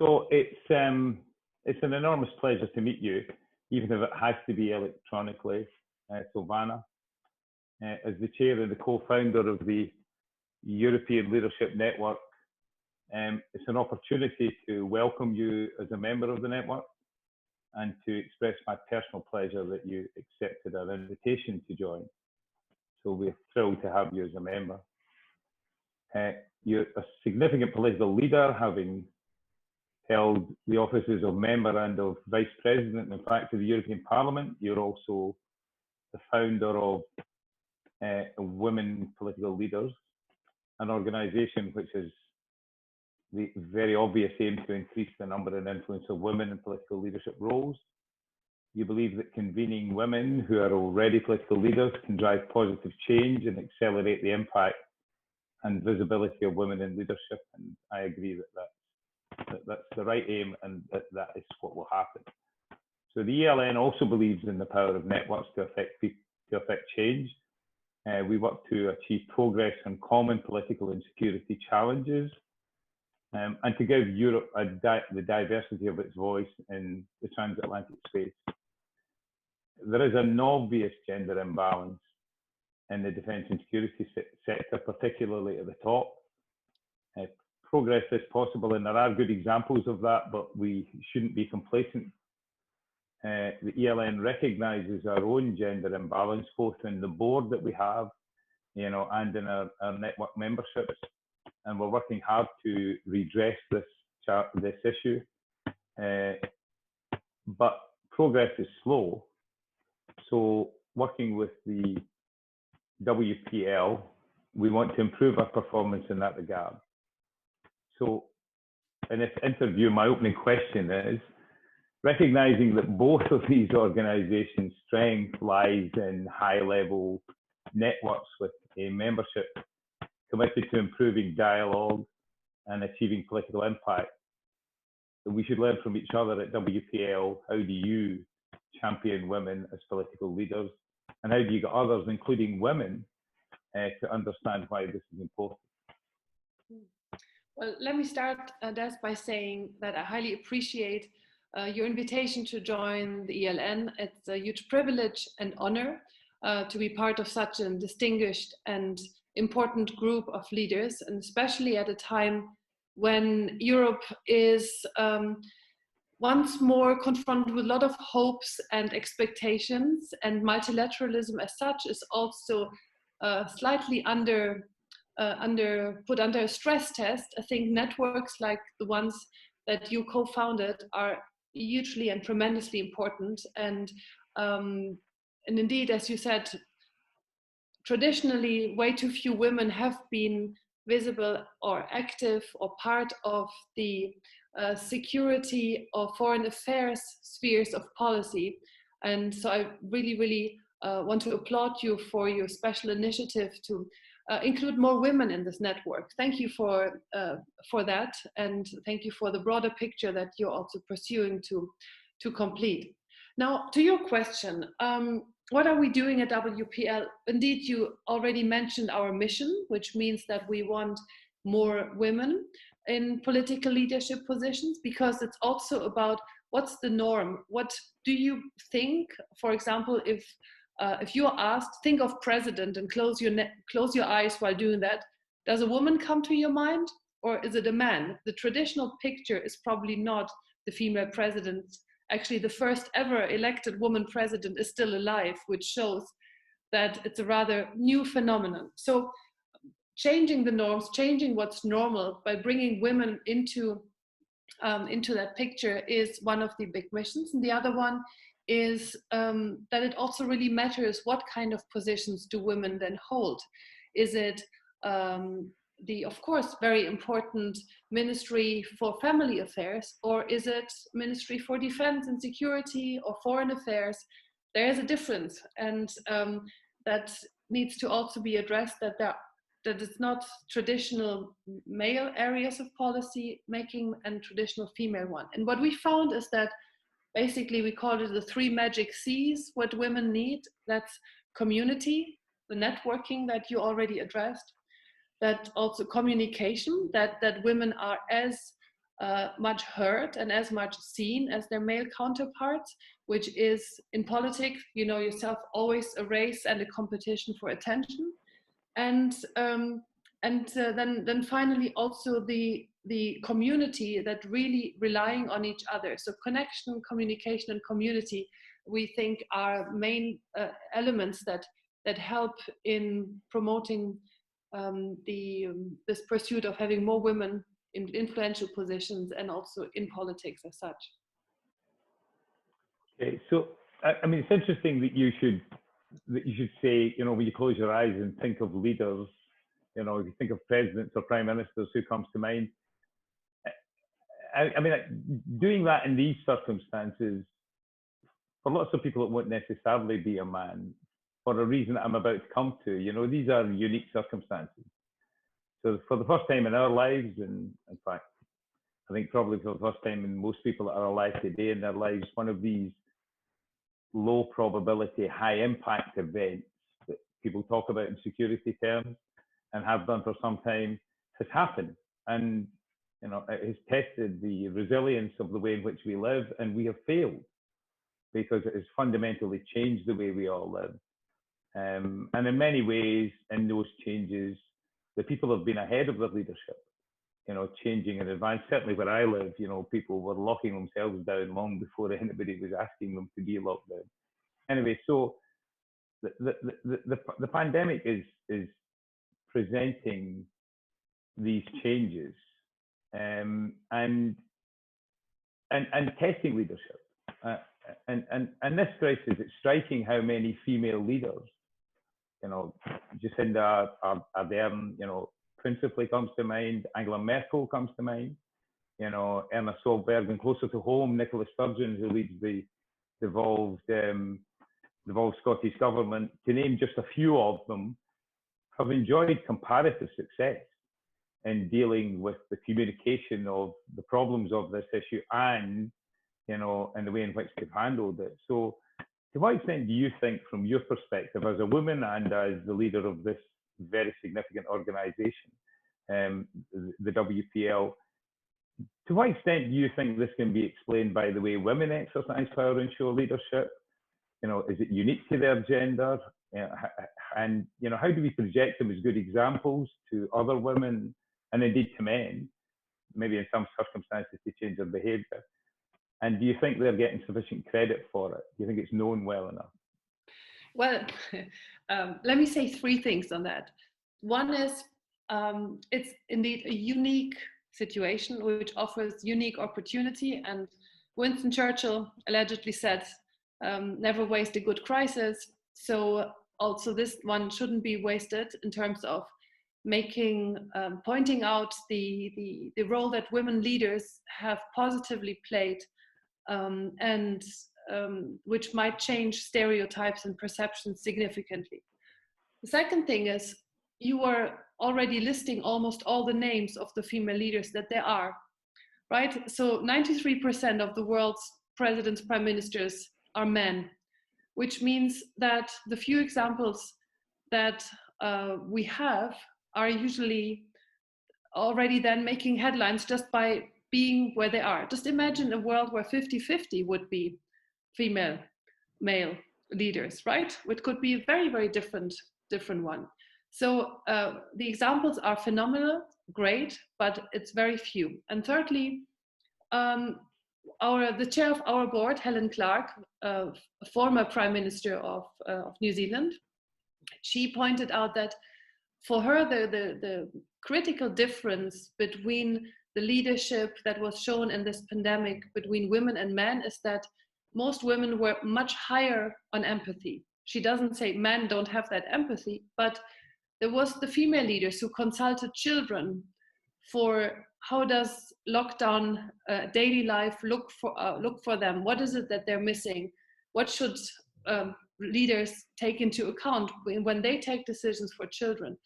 So it's an enormous pleasure to meet you, even if it has to be electronically, Silvana. As the chair and the co-founder of the European Leadership Network, it's an opportunity to welcome you as a member of the network and to express my personal pleasure that you accepted our invitation to join. So we're thrilled to have you as a member. You're a significant political leader, having held the offices of member and of vice president, in fact, of the European Parliament. You're also the founder of Women Political Leaders, an organisation which has the very obvious aim to increase the number and influence of women in political leadership roles. You believe that convening women who are already political leaders can drive positive change and accelerate the impact and visibility of women in leadership, and I agree that that's the right aim and that is what will happen. So the ELN also believes in the power of networks to affect change. We work to achieve progress on common political and security challenges, and to give Europe the diversity of its voice in the transatlantic space. There is an obvious gender imbalance in the defence and security sector, particularly at the top. Progress is possible, and there are good examples of that, but we shouldn't be complacent. The ELN recognises our own gender imbalance, both in the board that we have, and in our network memberships, and we're working hard to redress this issue. But progress is slow, so working with the WPL, we want to improve our performance in that regard. So in this interview, my opening question is, recognizing that both of these organizations' strength lies in high-level networks with a membership committed to improving dialogue and achieving political impact, that we should learn from each other at WPL. How do you champion women as political leaders, and how do you get others, including women, to understand why this is important? Well, let me start, Des, by saying that I highly appreciate your invitation to join the ELN. It's a huge privilege and honor to be part of such a distinguished and important group of leaders, and especially at a time when Europe is once more confronted with a lot of hopes and expectations, and multilateralism as such is also slightly put under a stress test. I think networks like the ones that you co-founded are hugely and tremendously important. And indeed, as you said, traditionally, way too few women have been visible or active or part of the security or foreign affairs spheres of policy. And so I really, really want to applaud you for your special initiative to include more women in this network. Thank you for that, and thank you for the broader picture that you're also pursuing to complete. Now, to your question, what are we doing at WPL? Indeed, you already mentioned our mission, which means that we want more women in political leadership positions, because it's also about what's the norm. What do you think, for example, if you're asked, think of president and close your eyes while doing that, does a woman come to your mind, or is it a man? The traditional picture is probably not the female president. Actually, the first ever elected woman president is still alive, which shows that it's a rather new phenomenon. So changing the norms, changing what's normal by bringing women into that picture is one of the big missions. And the other one is that it also really matters what kind of positions do women then hold. Is it the, of course, very important Ministry for Family Affairs, or is it Ministry for Defense and Security or Foreign Affairs? There is a difference, and that needs to also be addressed, that it's not traditional male areas of policy making and traditional female one. And what we found is that basically we call it the 3 magic C's, what women need. That's community, the networking that you already addressed, that also communication, that women are as much heard and as much seen as their male counterparts, which is in politics, you know yourself, always a race and a competition for attention. And then finally also the community that really relying on each other. So connection, communication, and community, we think are main elements that help in promoting this pursuit of having more women in influential positions and also in politics as such. Okay, so I mean, it's interesting that you should say, you know, when you close your eyes and think of leaders, you know, if you think of presidents or prime ministers, who comes to mind? I mean, doing that in these circumstances, for lots of people, it won't necessarily be a man, for a reason that I'm about to come to. You know, these are unique circumstances. So for the first time in our lives, and in fact, I think probably for the first time in most people that are alive today in their lives, one of these low probability, high impact events that people talk about in security terms and have done for some time has happened. And, you know, it has tested the resilience of the way in which we live, and we have failed because it has fundamentally changed the way we all live. And in many ways, in those changes, the people have been ahead of their leadership, you know, changing in advance. Certainly where I live, you know, people were locking themselves down long before anybody was asking them to be locked down. Anyway, so the pandemic is presenting these changes and testing leadership. And this crisis, it's striking how many female leaders, you know, Jacinda Ardern, you know, principally comes to mind. Angela Merkel comes to mind. You know, Erna Solberg, and closer to home, Nicola Sturgeon, who leads the devolved Scottish government, to name just a few of them, have enjoyed comparative success in dealing with the communication of the problems of this issue and, you know, and the way in which they've handled it. So to what extent do you think, from your perspective as a woman and as the leader of this very significant organization, the WPL, to what extent do you think this can be explained by the way women exercise power and show leadership? You know, is it unique to their gender? And, you know, how do we project them as good examples to other women and indeed to men, maybe in some circumstances to change their behavior? And do you think they're getting sufficient credit for it? Do you think it's known well enough? Well, let me say three things on that. One is it's indeed a unique situation which offers unique opportunity. And Winston Churchill allegedly said, never waste a good crisis. So also this one shouldn't be wasted in terms of making, pointing out the role that women leaders have positively played, and which might change stereotypes and perceptions significantly. The second thing is, you were already listing almost all the names of the female leaders that there are, right? So 93% of the world's presidents, prime ministers are men, which means that the few examples that we have are usually already then making headlines just by being where they are. Just imagine a world where 50-50 would be female, male leaders, right? Which could be a very, very different one. So the examples are phenomenal, great, but it's very few. And thirdly, the chair of our board, Helen Clark, a former Prime Minister of New Zealand, she pointed out that for her, the critical difference between the leadership that was shown in this pandemic between women and men is that most women were much higher on empathy. She doesn't say men don't have that empathy, but there was the female leaders who consulted children for how does lockdown daily life look for them? What is it that they're missing? What should leaders take into account when they take decisions for children?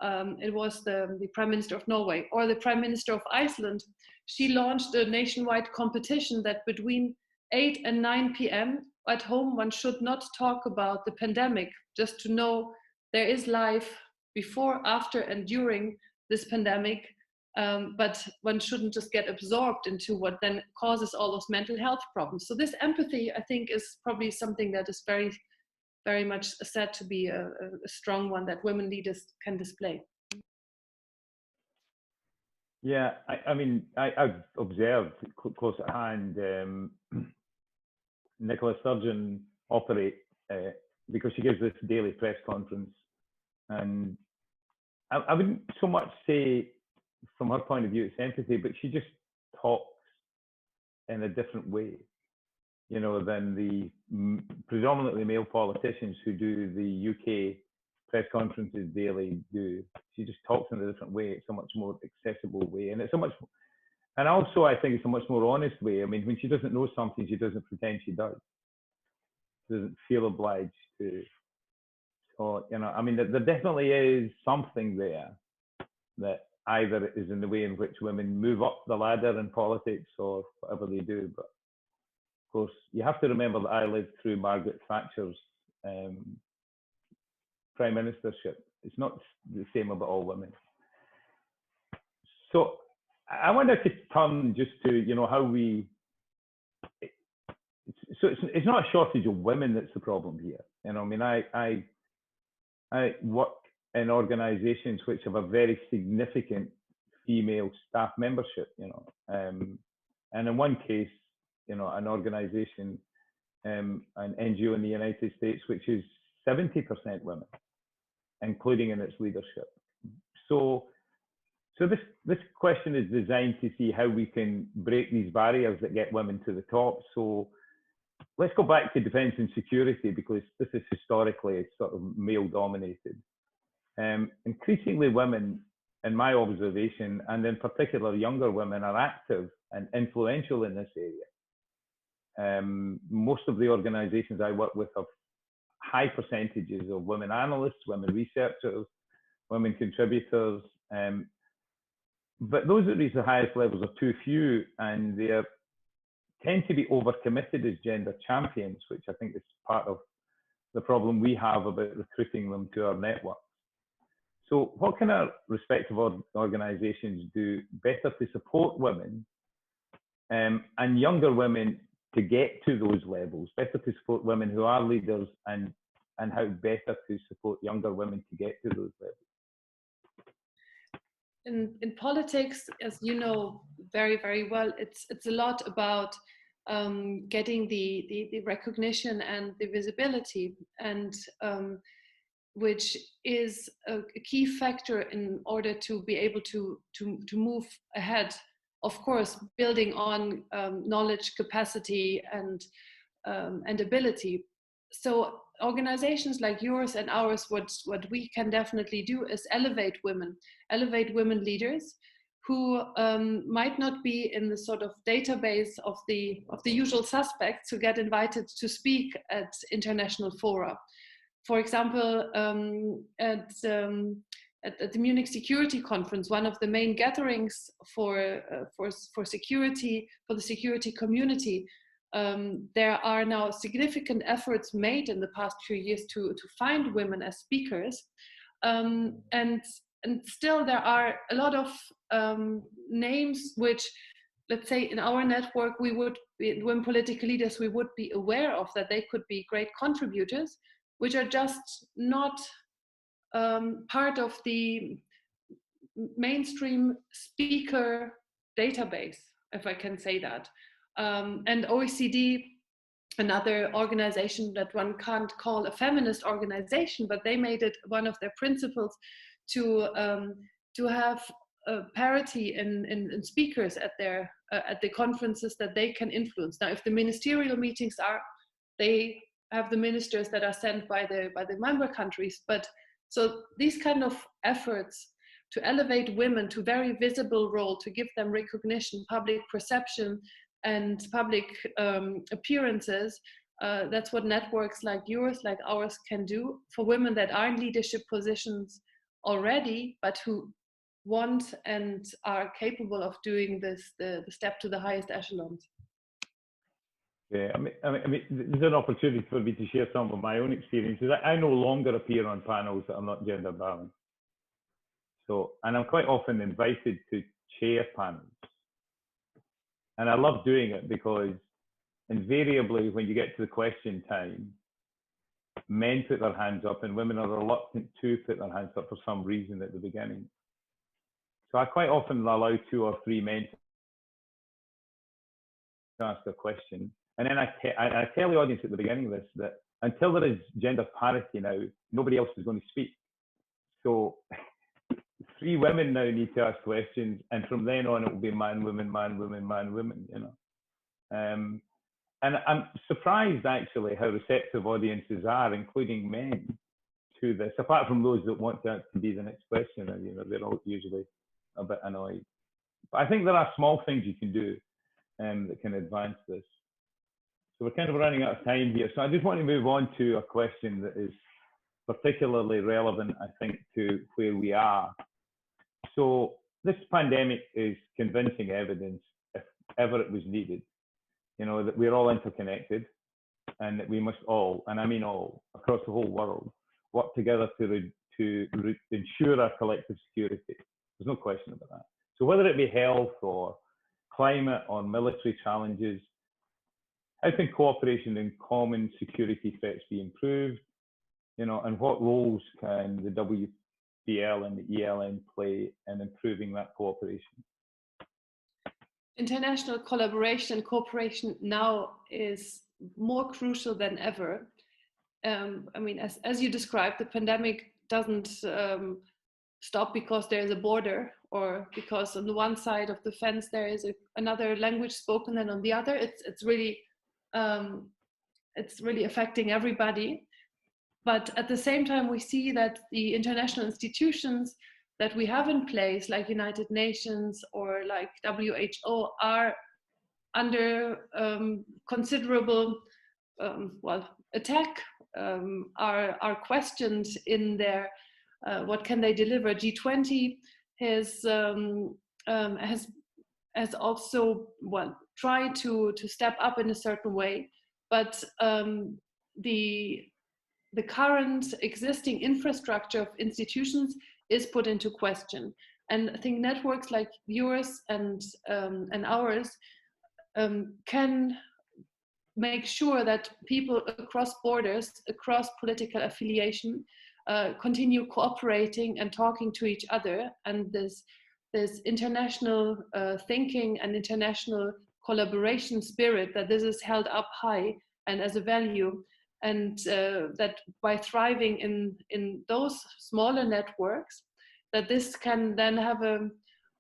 It was the Prime Minister of Norway or the Prime Minister of Iceland. She launched a nationwide competition that between 8 and 9 p.m. at home, one should not talk about the pandemic, just to know there is life before, after, and during this pandemic. but one shouldn't just get absorbed into what then causes all those mental health problems. So this empathy, I think, is probably something that is very, very much said to be a strong one that women leaders can display. Yeah, I mean, I've observed close at hand Nicola Sturgeon operate because she gives this daily press conference, and I wouldn't so much say from her point of view it's empathy, but she just talks in a different way, you know, than the predominantly male politicians who do the UK press conferences daily do. She just talks in a different way. It's a much more accessible way, and it's a much, and also I think it's a much more honest way. I mean, when she doesn't know something, she doesn't pretend she does. She doesn't feel obliged to. So, you know, I mean, there definitely is something there that either is in the way in which women move up the ladder in politics or whatever they do. But of course, you have to remember that I lived through Margaret Thatcher's prime ministership. It's not the same about all women. So I wanted to turn just to, you know, how we, so it's not a shortage of women that's the problem here. You know, I mean, I work in organizations which have a very significant female staff membership, you know, and in one case, you know, an organization, an NGO in the United States, which is 70% women, including in its leadership. So this question is designed to see how we can break these barriers that get women to the top. So let's go back to defence and security, because this is historically sort of male dominated. Increasingly women, in my observation, and in particular younger women, are active and influential in this area. Most of the organizations I work with have high percentages of women analysts, women researchers, women contributors, but those that reach the highest levels are too few, and they tend to be overcommitted as gender champions, which I think is part of the problem we have about recruiting them to our network. So what can our respective organizations do better to support women and younger women to get to those levels, better to support women who are leaders, and how better to support younger women to get to those levels? In politics, as you know very, very well, it's a lot about getting the recognition and the visibility, and which is a key factor in order to be able to move ahead. Of course, building on knowledge, capacity, and ability. So organizations like yours and ours, what we can definitely do is elevate women leaders who might not be in the sort of database of the usual suspects who get invited to speak at international fora. For example, at the Munich Security Conference, one of the main gatherings for security, for the security community, there are now significant efforts made in the past few years to find women as speakers, and still there are a lot of names which, let's say, in our network, we would be, women political leaders, we would be aware of, that they could be great contributors, which are just not part of the mainstream speaker database, if I can say that. And OECD, another organization that one can't call a feminist organization, but they made it one of their principles to have parity in speakers at the conferences that they can influence. Now, if the ministerial meetings are, they have the ministers that are sent by the member countries, but so these kind of efforts to elevate women to very visible role, to give them recognition, public perception, and public appearances, that's what networks like yours, like ours, can do for women that are in leadership positions already, but who want and are capable of doing this, the step to the highest echelons. Yeah, I mean, there's an opportunity for me to share some of my own experiences. I no longer appear on panels that are not gender balanced. So, and I'm quite often invited to chair panels. And I love doing it because invariably when you get to the question time, men put their hands up and women are reluctant to put their hands up for some reason at the beginning. So I quite often allow 2 or 3 men to ask a question. And then I tell the audience at the beginning of this that until there is gender parity now, nobody else is going to speak. So 3 women now need to ask questions, and from then on it will be man, woman, man, woman, man, woman, you know. And I'm surprised actually how receptive audiences are, including men, to this, apart from those that want that to be the next question, and you know, they're all usually a bit annoyed. But I think there are small things you can do that can advance this. So we're kind of running out of time here. So I just want to move on to a question that is particularly relevant, I think, to where we are. So this pandemic is convincing evidence, if ever it was needed, you know, that we're all interconnected and that we must all, and I mean all, across the whole world, work together to ensure our collective security. There's no question about that. So whether it be health or climate or military challenges, how can cooperation in common security threats be improved? You know, and what roles can the WPL and the ELN play in improving that cooperation? International collaboration and cooperation now is more crucial than ever. I mean, as you described, the pandemic doesn't stop because there is a border, or because on the one side of the fence there is another language spoken, and on the other it's really affecting everybody. But at the same time, we see that the international institutions that we have in place, like United Nations or like WHO, are under considerable attack, are questioned in their what can they deliver. G20 has also tried to step up in a certain way, but the current existing infrastructure of institutions is put into question. And I think networks like yours and ours can make sure that people across borders, across political affiliation, continue cooperating and talking to each other. And this international thinking and international collaboration spirit, that this is held up high and as a value. And that by thriving in those smaller networks, that this can then have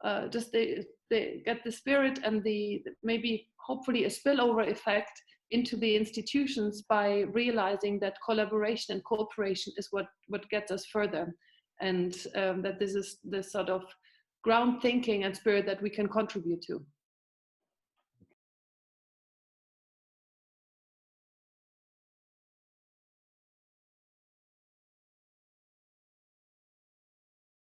they get the spirit and the maybe hopefully a spillover effect into the institutions, by realizing that collaboration and cooperation is what gets us further, and that this is the sort of ground thinking and spirit that we can contribute to.